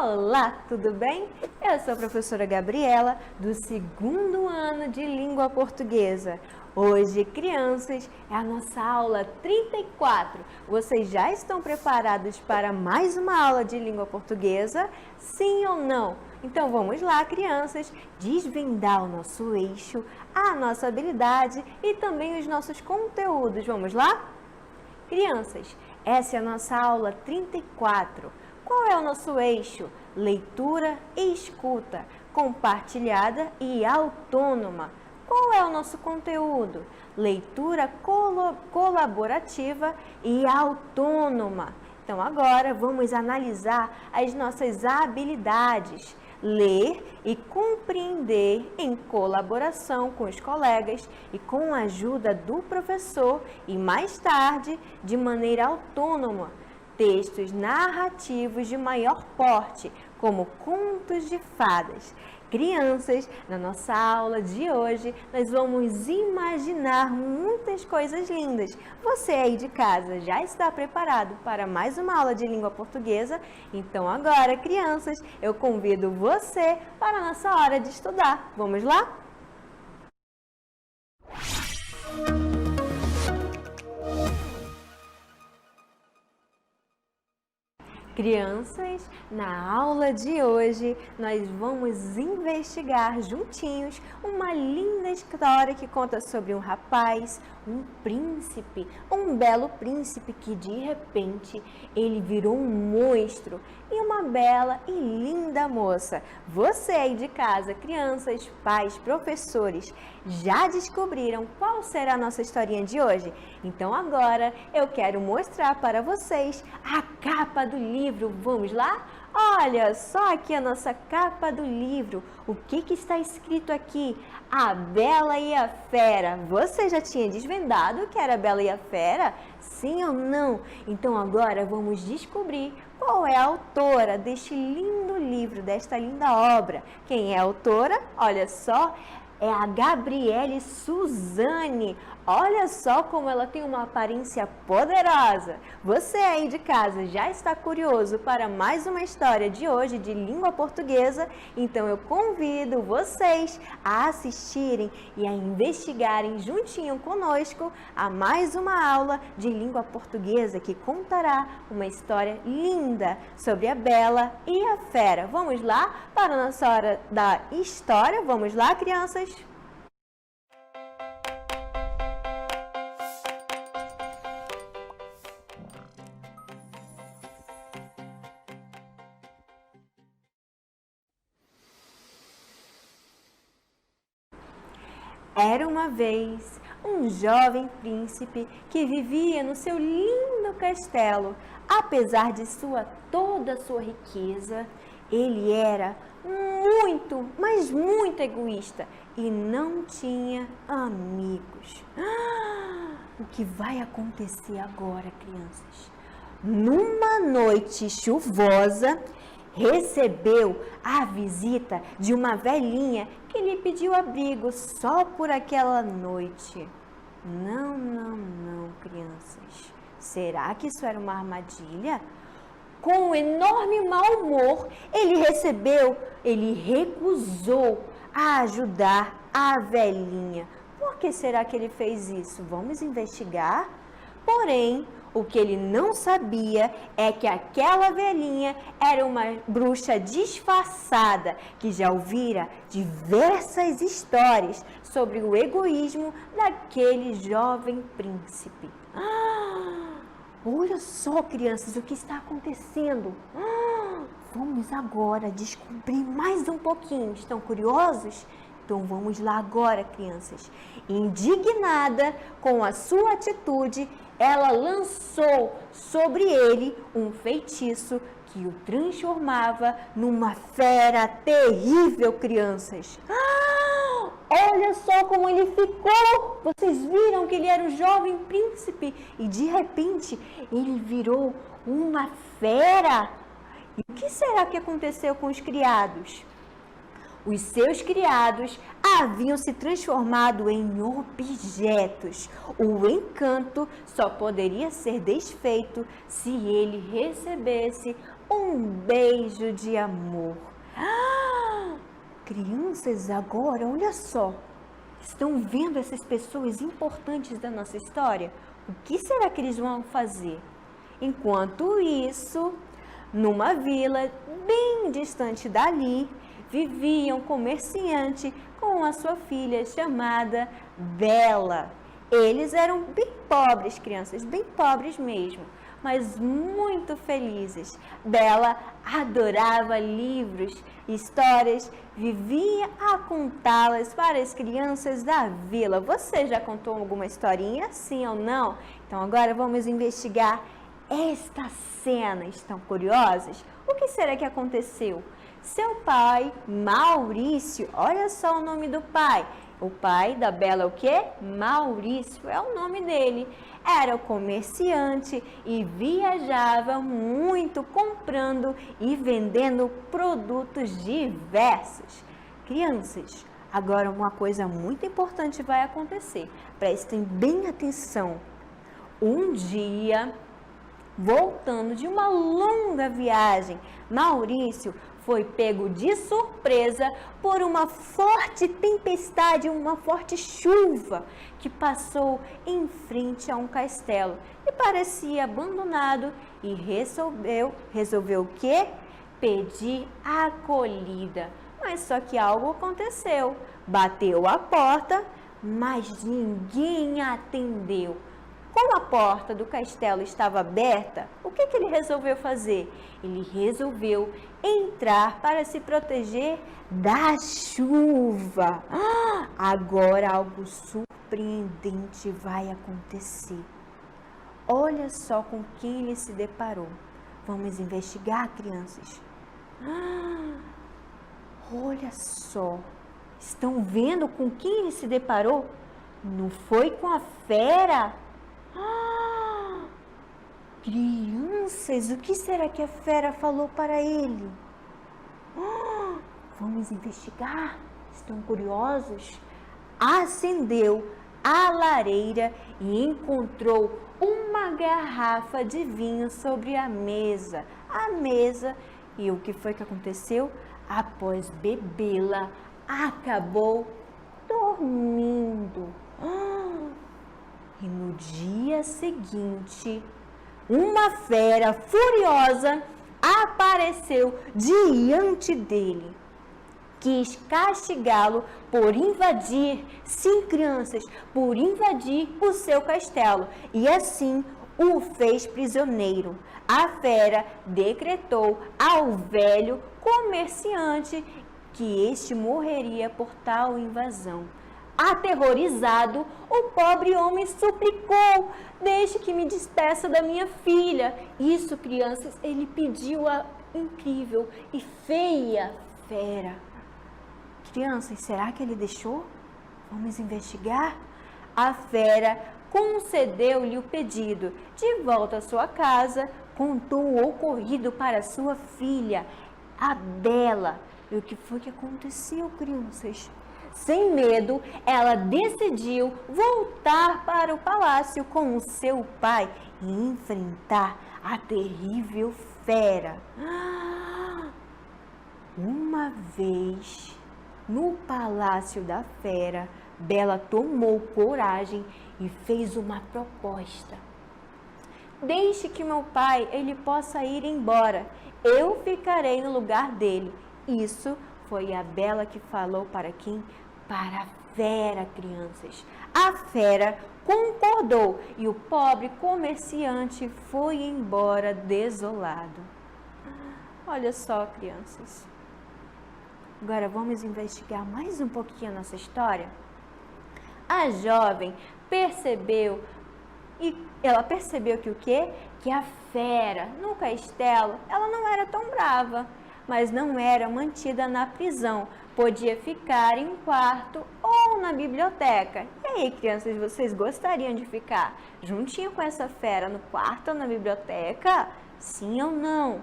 Olá, tudo bem? Eu sou a professora Gabriela, do 2º ano de Língua Portuguesa. Hoje, crianças, é a nossa aula 34. Vocês já estão preparados para mais uma aula de Língua Portuguesa? Sim ou não? Então vamos lá, crianças, desvendar o nosso eixo, a nossa habilidade e também os nossos conteúdos. Vamos lá? Crianças, essa é a nossa aula 34. Qual é o nosso eixo? Leitura e escuta, compartilhada e autônoma. Qual é o nosso conteúdo? Leitura colaborativa e autônoma. Então, agora vamos analisar as nossas habilidades. Ler e compreender em colaboração com os colegas e com a ajuda do professor e, mais tarde, de maneira autônoma. Textos narrativos de maior porte, como contos de fadas. Crianças, na nossa aula de hoje, nós vamos imaginar muitas coisas lindas. Você aí de casa já está preparado para mais uma aula de língua portuguesa? Então agora, crianças, eu convido você para a nossa hora de estudar. Vamos lá? Crianças, na aula de hoje, nós vamos investigar juntinhos uma linda história que conta sobre um rapaz, um príncipe, um belo príncipe que de repente ele virou um monstro e uma bela e linda moça. Você aí de casa, crianças, pais, professores, já descobriram qual será a nossa historinha de hoje? Então agora eu quero mostrar para vocês a capa do livro. Vamos lá? Olha só aqui a nossa capa do livro. O que está escrito aqui? A Bela e a Fera. Você já tinha desvendado o que era a Bela e a Fera? Sim ou não? Então agora vamos descobrir qual é a autora deste lindo livro, desta linda obra. Quem é a autora? Olha só, é a Gabriele Suzane. Olha só como ela tem uma aparência poderosa. Você aí de casa já está curioso para mais uma história de hoje de língua portuguesa? Então eu convido vocês a assistirem e a investigarem juntinho conosco a mais uma aula de língua portuguesa que contará uma história linda sobre a Bela e a Fera. Vamos lá para a nossa hora da história? Vamos lá, crianças? Era uma vez um jovem príncipe que vivia no seu lindo castelo. Apesar de toda a sua riqueza, ele era muito, mas muito egoísta e não tinha amigos. O que vai acontecer agora, crianças? Numa noite chuvosa, recebeu a visita de uma velhinha que lhe pediu abrigo só por aquela noite. Não, crianças. Será que isso era uma armadilha? Com um enorme mau humor, ele recusou a ajudar a velhinha. Por que será que ele fez isso? Vamos investigar? Porém, o que ele não sabia é que aquela velhinha era uma bruxa disfarçada que já ouvira diversas histórias sobre o egoísmo daquele jovem príncipe. Olha só, crianças, o que está acontecendo? Vamos agora descobrir mais um pouquinho. Estão curiosos? Então vamos lá agora, crianças. Indignada com a sua atitude, ela lançou sobre ele um feitiço que o transformava numa fera terrível, crianças. Olha só como ele ficou! Vocês viram que ele era um jovem príncipe e de repente ele virou uma fera. E o que será que aconteceu com os criados? Os seus criados haviam se transformado em objetos. O encanto só poderia ser desfeito se ele recebesse um beijo de amor. Crianças, agora, olha só, estão vendo essas pessoas importantes da nossa história? O que será que eles vão fazer? Enquanto isso, numa vila bem distante dali, vivia um comerciante com a sua filha chamada Bela. Eles eram bem pobres, crianças, bem pobres mesmo, mas muito felizes. Bela adorava livros, histórias, vivia a contá-las para as crianças da vila. Você já contou alguma historinha, sim ou não? Então agora vamos investigar esta cena. Estão curiosos? O que será que aconteceu? Seu pai, Maurício, olha só o nome do pai. O pai da Bela é o quê? Maurício, é o nome dele. Era o comerciante e viajava muito comprando e vendendo produtos diversos. Crianças, agora uma coisa muito importante vai acontecer. Prestem bem atenção. Um dia, voltando de uma longa viagem, Maurício foi pego de surpresa por uma forte tempestade, uma forte chuva que passou em frente a um castelo e parecia abandonado e resolveu o quê? Pedir acolhida. Mas só que algo aconteceu. Bateu a porta, mas ninguém atendeu. Como a porta do castelo estava aberta, o que ele resolveu fazer? Ele resolveu entrar para se proteger da chuva. Agora algo surpreendente vai acontecer. Olha só com quem ele se deparou. Vamos investigar, crianças? Olha só. Estão vendo com quem ele se deparou? Não foi com a fera? Crianças, o que será que a fera falou para ele? Vamos investigar? Estão curiosos? Acendeu a lareira e encontrou uma garrafa de vinho sobre a mesa. E o que foi que aconteceu? Após bebê-la, acabou dormindo. E no dia seguinte, uma fera furiosa apareceu diante dele. Quis castigá-lo por invadir, sim, crianças, por invadir o seu castelo e assim o fez prisioneiro. A fera decretou ao velho comerciante que este morreria por tal invasão. Aterrorizado, o pobre homem suplicou: deixe que me despeça da minha filha. Isso, crianças, ele pediu a incrível e feia fera. Crianças, será que ele deixou? Vamos investigar? A fera concedeu-lhe o pedido. De volta à sua casa, contou o ocorrido para sua filha, a Bela. E o que foi que aconteceu, crianças? Sem medo, ela decidiu voltar para o palácio com o seu pai e enfrentar a terrível fera. Uma vez, no palácio da fera, Bela tomou coragem e fez uma proposta. Deixe que meu pai ele possa ir embora. Eu ficarei no lugar dele. Isso foi a Bela que falou para quem? Para a fera, crianças. A fera concordou e o pobre comerciante foi embora desolado. Olha só, crianças. Agora vamos investigar mais um pouquinho a nossa história? A jovem percebeu que o quê? Que a fera no castelo, ela não era tão brava, mas não era mantida na prisão. Podia ficar em um quarto ou na biblioteca. E aí, crianças, vocês gostariam de ficar juntinho com essa fera no quarto ou na biblioteca? Sim ou não?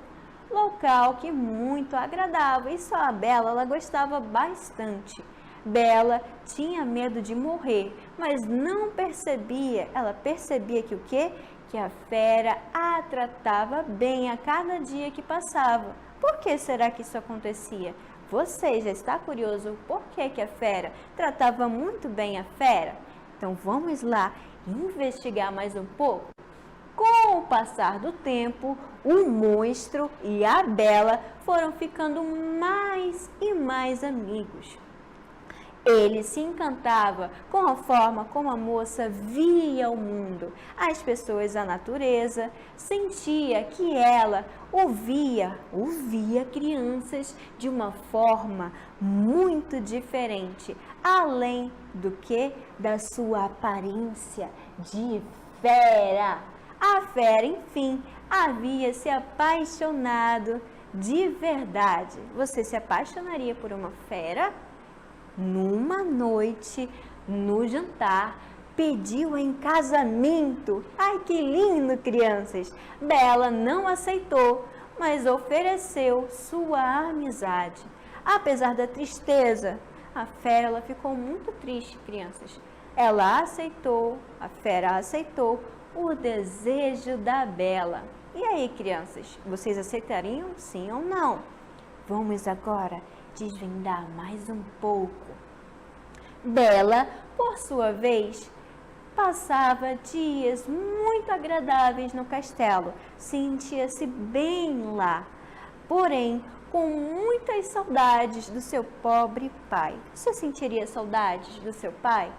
Local que muito agradável e só a Bela, ela gostava bastante. Bela tinha medo de morrer, mas não percebia, ela percebia que o quê? que a fera a tratava bem a cada dia que passava. Por que será que isso acontecia? Você já está curioso por que a fera tratava muito bem a fera? Então vamos lá investigar mais um pouco? Com o passar do tempo, o monstro e a Bela foram ficando mais e mais amigos. Ele se encantava com a forma como a moça via o mundo, as pessoas, a natureza, sentia que ela ouvia crianças de uma forma muito diferente, além do que da sua aparência de fera. A fera, enfim, havia se apaixonado de verdade. Você se apaixonaria por uma fera? Numa noite, no jantar, pediu em casamento. Ai, que lindo, crianças! Bela não aceitou, mas ofereceu sua amizade. Apesar da tristeza, a fera ela ficou muito triste, crianças. Ela aceitou, a fera aceitou o desejo da Bela. E aí, crianças, vocês aceitariam sim ou não? Vamos agora desvendar mais um pouco. Bela, por sua vez, passava dias muito agradáveis no castelo, sentia-se bem lá, porém com muitas saudades do seu pobre pai. Você sentiria saudades do seu pai?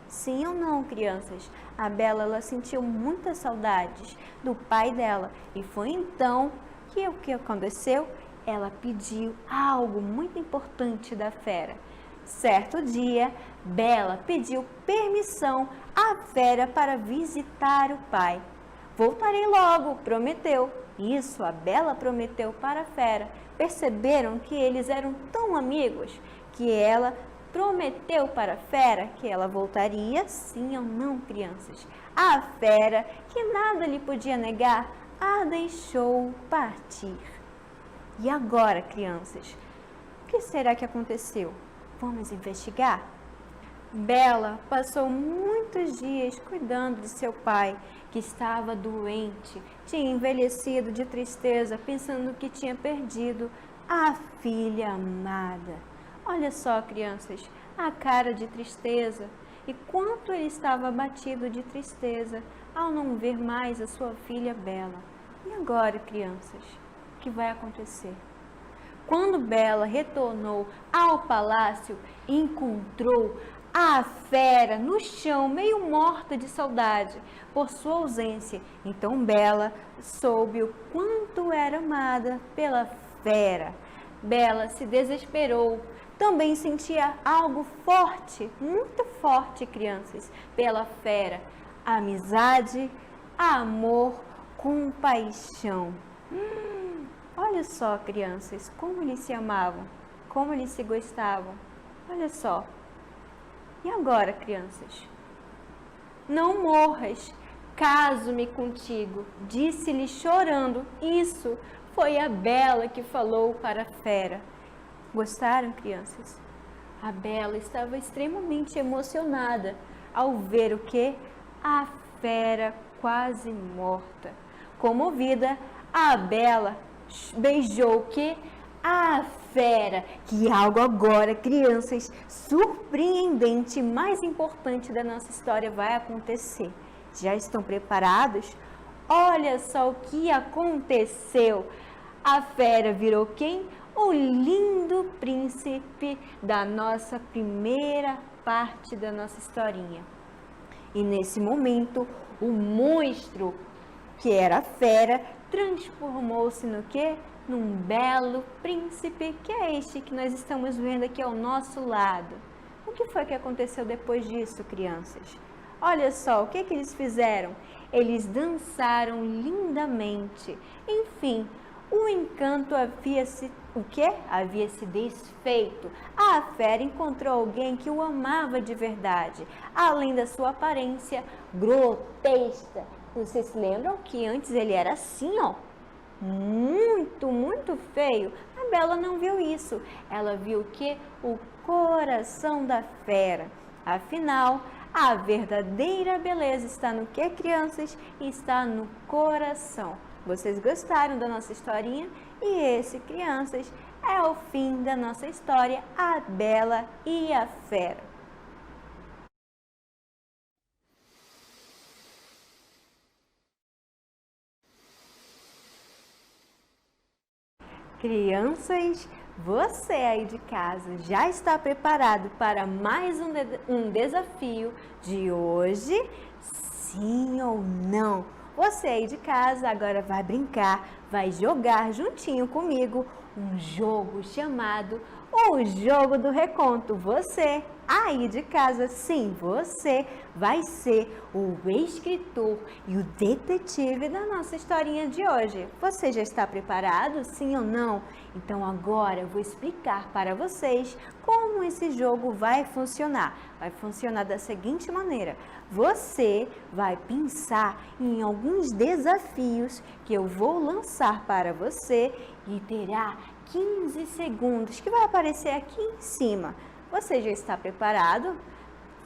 Sim ou não, crianças? A Bela ela sentiu muitas saudades do pai dela e foi então que o que aconteceu? Ela pediu algo muito importante da fera. Certo dia, Bela pediu permissão à fera para visitar o pai. Voltarei logo, prometeu. Isso a Bela prometeu para a fera. Perceberam que eles eram tão amigos que ela prometeu para a fera que ela voltaria, sim ou não, crianças? A fera, que nada lhe podia negar, a deixou partir. E agora, crianças, o que será que aconteceu? Vamos investigar? Bela passou muitos dias cuidando de seu pai, que estava doente, tinha envelhecido de tristeza, pensando que tinha perdido a filha amada. Olha só, crianças, a cara de tristeza e quanto ele estava abatido de tristeza ao não ver mais a sua filha Bela. E agora, crianças? O que vai acontecer? Quando Bela retornou ao palácio, encontrou a fera no chão, meio morta de saudade por sua ausência. Então Bela soube o quanto era amada pela fera. Bela se desesperou. Também sentia algo forte, muito forte, crianças, pela fera. Amizade, amor, compaixão. Olha só, crianças, como eles se amavam, como eles se gostavam. Olha só. E agora, crianças? Não morras, caso-me contigo, disse-lhe chorando. Isso foi a Bela que falou para a fera. Gostaram, crianças? A Bela estava extremamente emocionada ao ver o que? A fera quase morta. Comovida, a Bela beijou o que? A fera. Que algo agora, crianças, surpreendente, mais importante da nossa história vai acontecer. Já estão preparados? Olha só o que aconteceu. A fera virou quem? O lindo príncipe da nossa primeira parte da nossa historinha. E nesse momento, o monstro, que era a fera, transformou-se no quê? Num belo príncipe, que é este que nós estamos vendo aqui ao nosso lado. O que foi que aconteceu depois disso, crianças? Olha só, o que eles fizeram? Eles dançaram lindamente. Enfim, o encanto havia se desfeito. A fera encontrou alguém que o amava de verdade, além da sua aparência grotesca. Vocês se lembram que antes ele era assim, ó? Muito, muito feio. A Bela não viu isso. Ela viu que o coração da fera. Afinal, A verdadeira beleza está no que, crianças? Está no coração. Vocês gostaram da nossa historinha? E esse, crianças, é o fim da nossa história, A Bela e a Fera. Crianças, você aí de casa já está preparado para mais um desafio de hoje? Sim ou não? Você aí de casa agora vai brincar, vai jogar juntinho comigo um jogo chamado o Jogo do Reconto. Você aí de casa, sim, você vai ser o escritor e o detetive da nossa historinha de hoje. Você já está preparado, sim ou não? Então agora eu vou explicar para vocês como esse jogo vai funcionar. Vai funcionar da seguinte maneira: você vai pensar em alguns desafios que eu vou lançar para você e terá 15 segundos que vai aparecer aqui em cima. Você já está preparado?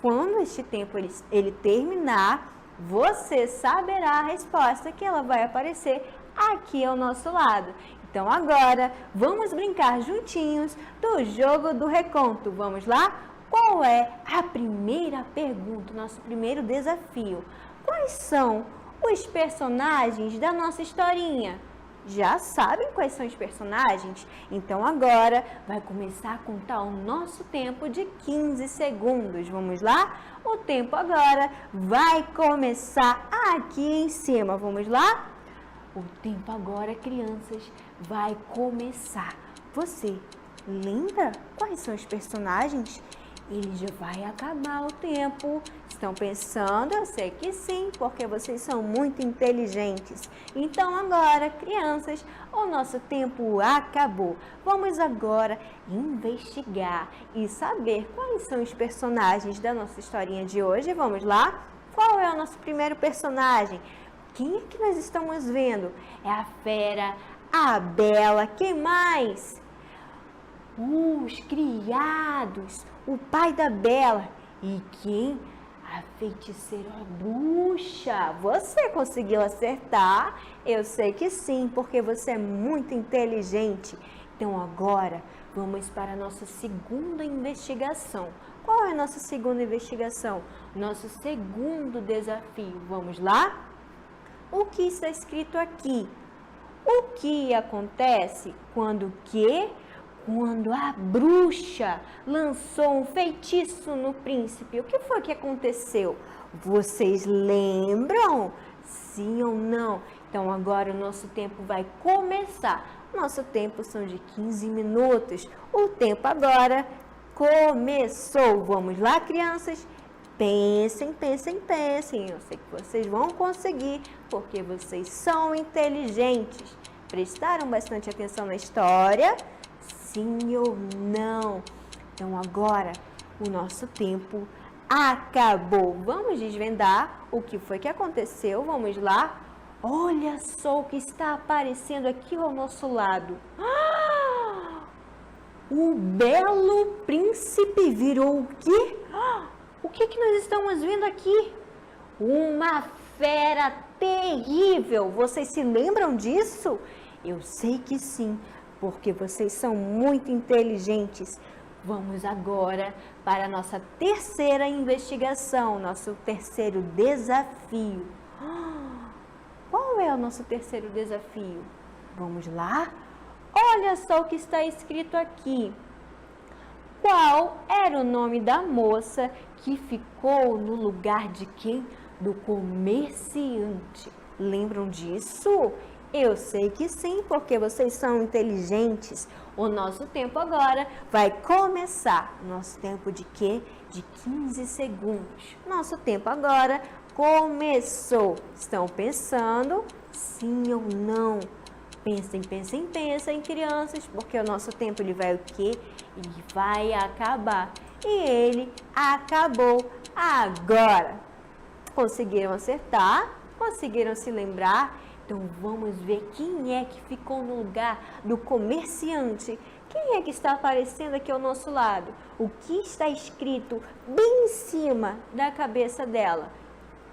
Quando este tempo ele terminar, você saberá a resposta que ela vai aparecer aqui ao nosso lado. Então agora vamos brincar juntinhos do Jogo do Reconto. Vamos lá? Qual é a primeira pergunta, nosso primeiro desafio? Quais são os personagens da nossa historinha? Já sabem quais são os personagens? Então agora vai começar a contar o nosso tempo de 15 segundos. Vamos lá? O tempo agora vai começar aqui em cima. Vamos lá? O tempo agora, crianças, vai começar. Você lembra quais são os personagens? Ele já vai acabar o tempo. Estão pensando? Eu sei que sim, porque vocês são muito inteligentes. Então agora, crianças, o nosso tempo acabou. Vamos agora investigar e saber quais são os personagens da nossa historinha de hoje. Vamos lá? Qual é o nosso primeiro personagem? Quem é que nós estamos vendo? É a Fera, a Bela, quem mais? Os criados, o pai da Bela. E quem? A feiticeira bruxa. Você conseguiu acertar? Eu sei que sim, porque você é muito inteligente. Então agora vamos para a nossa segunda investigação. Qual é a nossa segunda investigação? Nosso segundo desafio. Vamos lá? O que está escrito aqui? O que acontece quando a bruxa lançou um feitiço no príncipe? O que foi que aconteceu? Vocês lembram? Sim ou não? Então agora o nosso tempo vai começar. Nosso tempo são de 15 minutos. O tempo agora começou. Vamos lá, crianças? Pensem, pensem, pensem. Eu sei que vocês vão conseguir, porque vocês são inteligentes. Prestaram bastante atenção na história? Sim ou não? Então agora o nosso tempo acabou. Vamos desvendar o que foi que aconteceu. Vamos lá? Olha só o que está aparecendo aqui ao nosso lado. O belo príncipe virou o quê? O que nós estamos vendo aqui? Uma fera terrível. Vocês se lembram disso? Eu sei que sim, porque vocês são muito inteligentes. Vamos agora para a nossa terceira investigação, nosso terceiro desafio. Qual é o nosso terceiro desafio? Vamos lá? Olha só o que está escrito aqui. Qual era o nome da moça que ficou no lugar de quem? Do comerciante. Lembram disso? Eu sei que sim, porque vocês são inteligentes. O nosso tempo agora vai começar. Nosso tempo de quê? De 15 segundos. Nosso tempo agora começou. Estão pensando? Sim ou não? Pensem, pensem, pensem, crianças, porque o nosso tempo ele vai o quê? Ele vai acabar. E ele acabou agora. Conseguiram acertar? Conseguiram se lembrar? Então vamos ver quem é que ficou no lugar do comerciante. Quem é que está aparecendo aqui ao nosso lado? O que está escrito bem em cima da cabeça dela?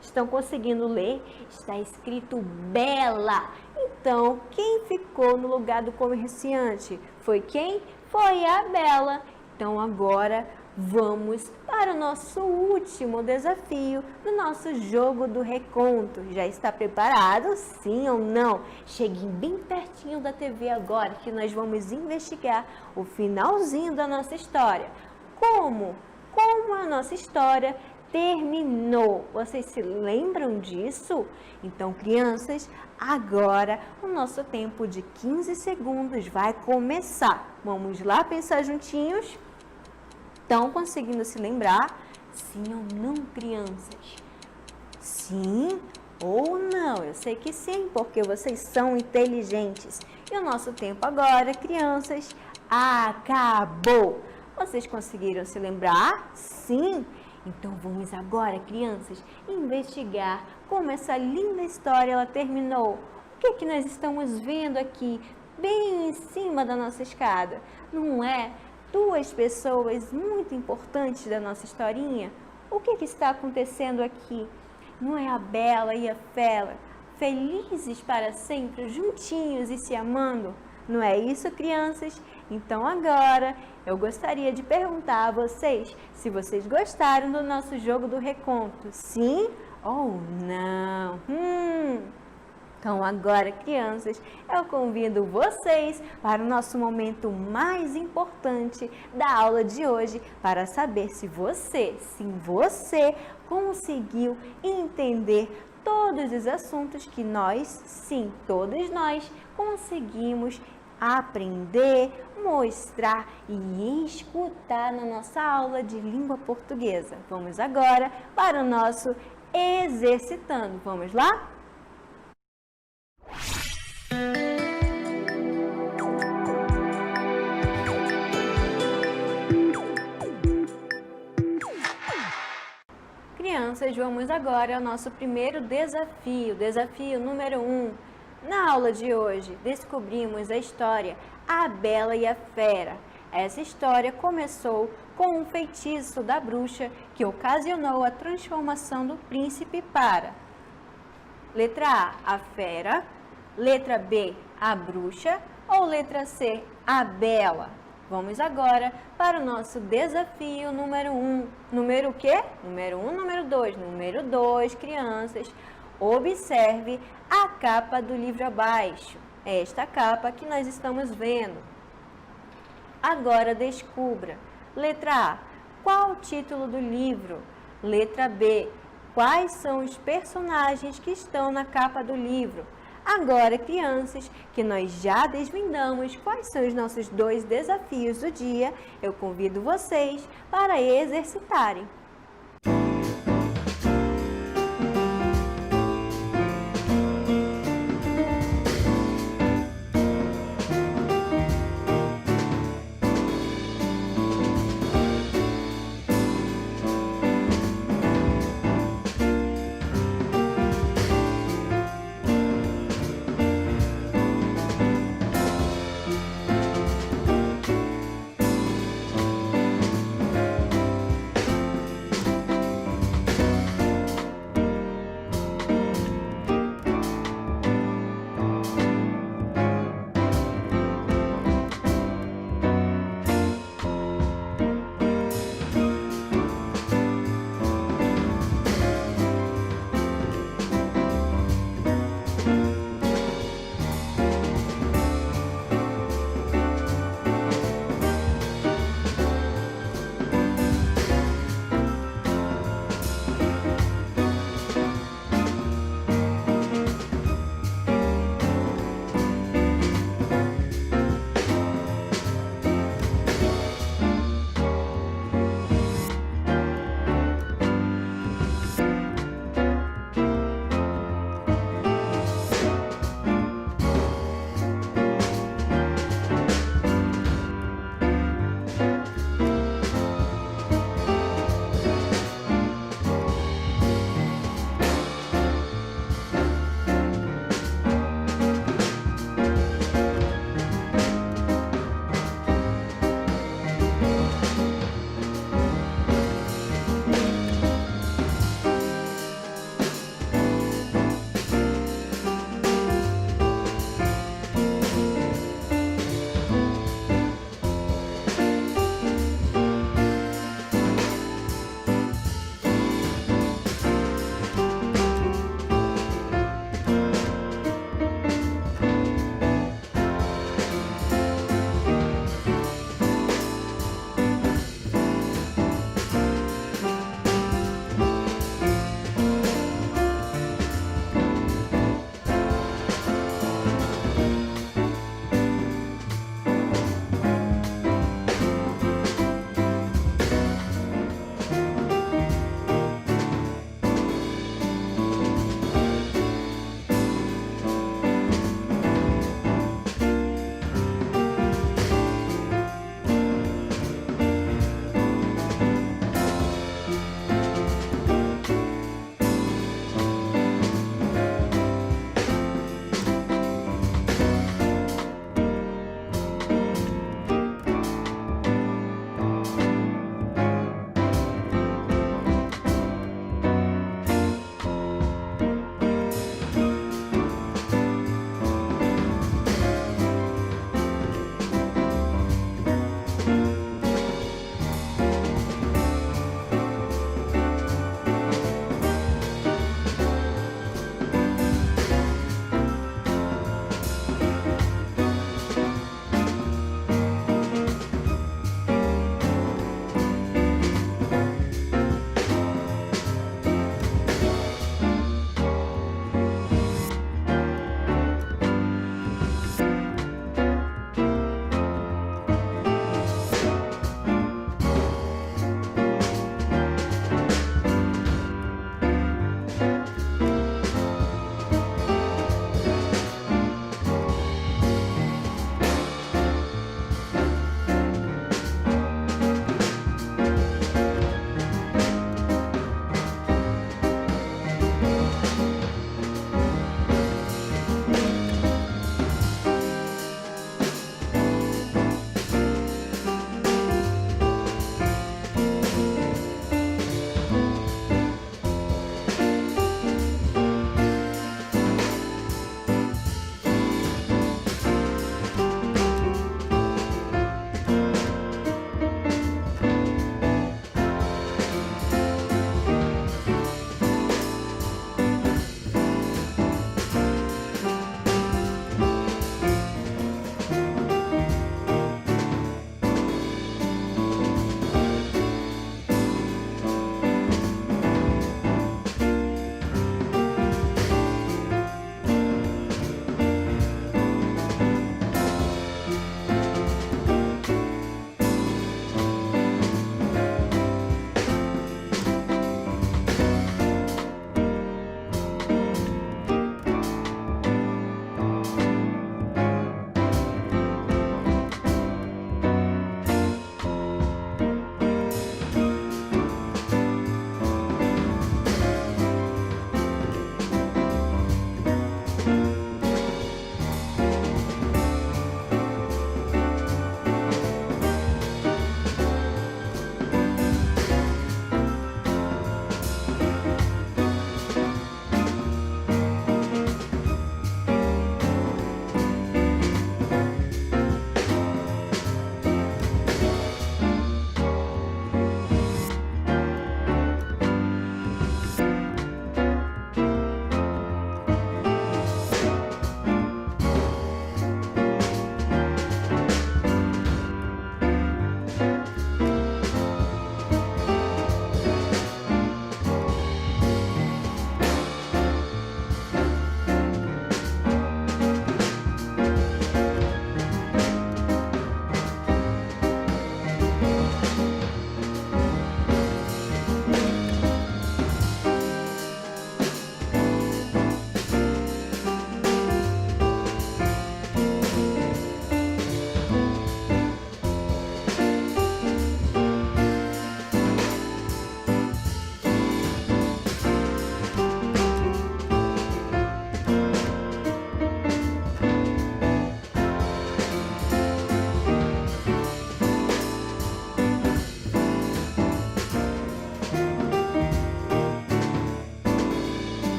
Estão conseguindo ler? Está escrito Bela. Então, quem ficou no lugar do comerciante? Foi quem? Foi a Bela. Então, agora vamos para o nosso último desafio do nosso jogo do reconto. Já está preparado? Sim ou não? Chegue bem pertinho da TV agora que nós vamos investigar o finalzinho da nossa história. Como a nossa história terminou. Vocês se lembram disso? Então, crianças, agora o nosso tempo de 15 segundos vai começar. Vamos lá pensar juntinhos? Estão conseguindo se lembrar? Sim ou não, crianças? Sim ou não? Eu sei que sim, porque vocês são inteligentes. E o nosso tempo agora, crianças, acabou. Vocês conseguiram se lembrar? Sim? Então vamos agora, crianças, investigar como essa linda história ela terminou. O que é que nós estamos vendo aqui, bem em cima da nossa escada? Não é? Duas pessoas muito importantes da nossa historinha. O que está acontecendo aqui? Não é a Bela e a Fera felizes para sempre, juntinhos e se amando? Não é isso, crianças? Então agora eu gostaria de perguntar a vocês se vocês gostaram do nosso jogo do reconto. Sim ou não? Então agora, crianças, eu convido vocês para o nosso momento mais importante da aula de hoje para saber se você conseguiu entender todos os assuntos que todos nós conseguimos aprender, mostrar e escutar na nossa aula de língua portuguesa. Vamos agora para o nosso exercitando. Vamos lá? Crianças, vamos agora ao nosso primeiro desafio, desafio número 1. Na aula de hoje, descobrimos a história A Bela e a Fera. Essa história começou com um feitiço da bruxa que ocasionou a transformação do príncipe para letra A, a fera, letra B, a bruxa ou letra C, a Bela? Vamos agora para o nosso desafio número 1. Número o quê? Número 1, número 2. Número 2, crianças. Observe a capa do livro abaixo. É esta capa que nós estamos vendo. Agora descubra. Letra A. Qual o título do livro? Letra B. Quais são os personagens que estão na capa do livro? Agora, crianças, que nós já desvendamos quais são os nossos 2 desafios do dia, eu convido vocês para exercitarem.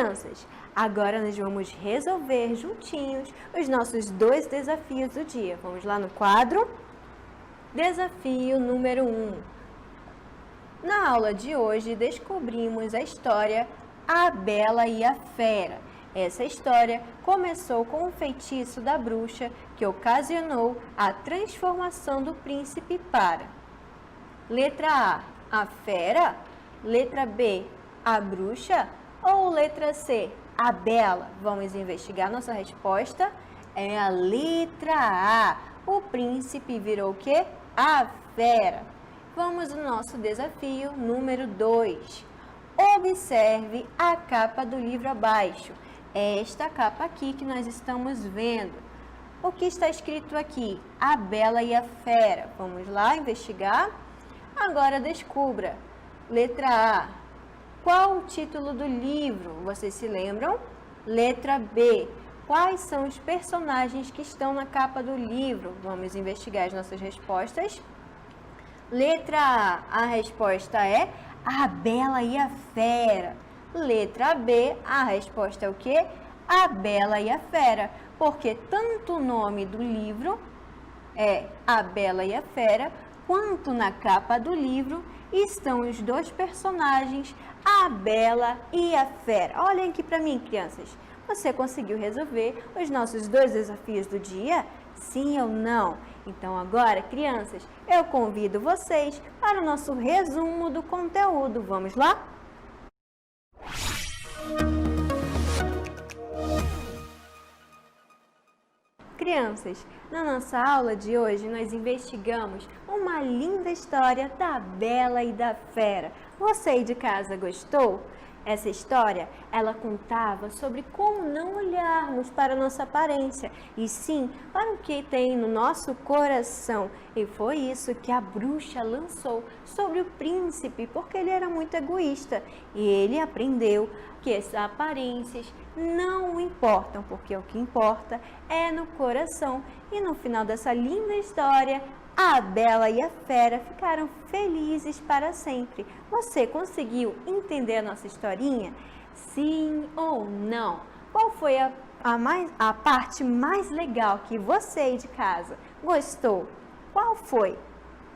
Crianças, agora nós vamos resolver juntinhos os nossos 2 desafios do dia. Vamos lá no quadro? Desafio número 1. Na aula de hoje, descobrimos a história A Bela e a Fera. Essa história começou com o feitiço da bruxa que ocasionou a transformação do príncipe para letra A fera, letra B, a bruxa ou letra C, a bela? Vamos investigar. Nossa resposta é a letra A. O príncipe virou o quê? A fera. Vamos ao nosso desafio número 2. Observe a capa do livro abaixo. É esta capa aqui que nós estamos vendo. O que está escrito aqui? A Bela e a Fera. Vamos lá investigar? Agora descubra. Letra A. Qual o título do livro? Vocês se lembram? Letra B. Quais são os personagens que estão na capa do livro? Vamos investigar as nossas respostas. Letra A. A resposta é A Bela e a Fera. Letra B, a resposta é o quê? A Bela e a Fera, porque tanto o nome do livro é A Bela e a Fera, quanto na capa do livro estão os 2 personagens, a Bela e a Fera. Olhem aqui para mim, crianças. Você conseguiu resolver os nossos 2 desafios do dia? Sim ou não? Então agora, crianças, eu convido vocês para o nosso resumo do conteúdo. Vamos lá? Crianças, na nossa aula de hoje nós investigamos uma linda história da Bela e da Fera. Você aí de casa gostou? Essa história, ela contava sobre como não olharmos para a nossa aparência, e sim para o que tem no nosso coração. E foi isso que a bruxa lançou sobre o príncipe, porque ele era muito egoísta. E ele aprendeu que as aparências não importam, porque o que importa é no coração. E no final dessa linda história, a Bela e a Fera ficaram felizes para sempre. Você conseguiu entender a nossa historinha? Sim ou não? Qual foi a parte mais legal que você aí de casa gostou? Qual foi?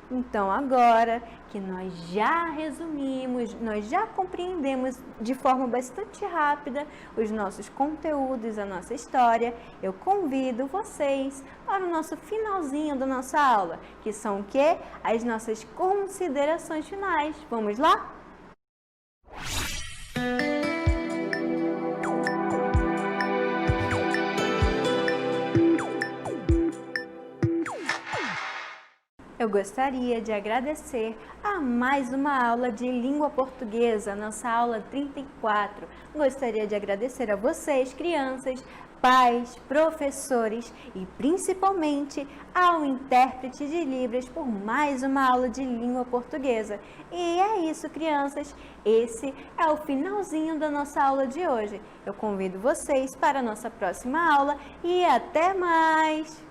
Então, agora que nós já resumimos, nós já compreendemos de forma bastante rápida os nossos conteúdos, a nossa história, eu convido vocês para o nosso finalzinho da nossa aula, que são o quê? As nossas considerações finais. Vamos lá? Eu gostaria de agradecer a mais uma aula de língua portuguesa, nossa aula 34. Gostaria de agradecer a vocês, crianças, pais, professores e principalmente ao intérprete de Libras por mais uma aula de língua portuguesa. E é isso, crianças, esse é o finalzinho da nossa aula de hoje. Eu convido vocês para a nossa próxima aula e até mais!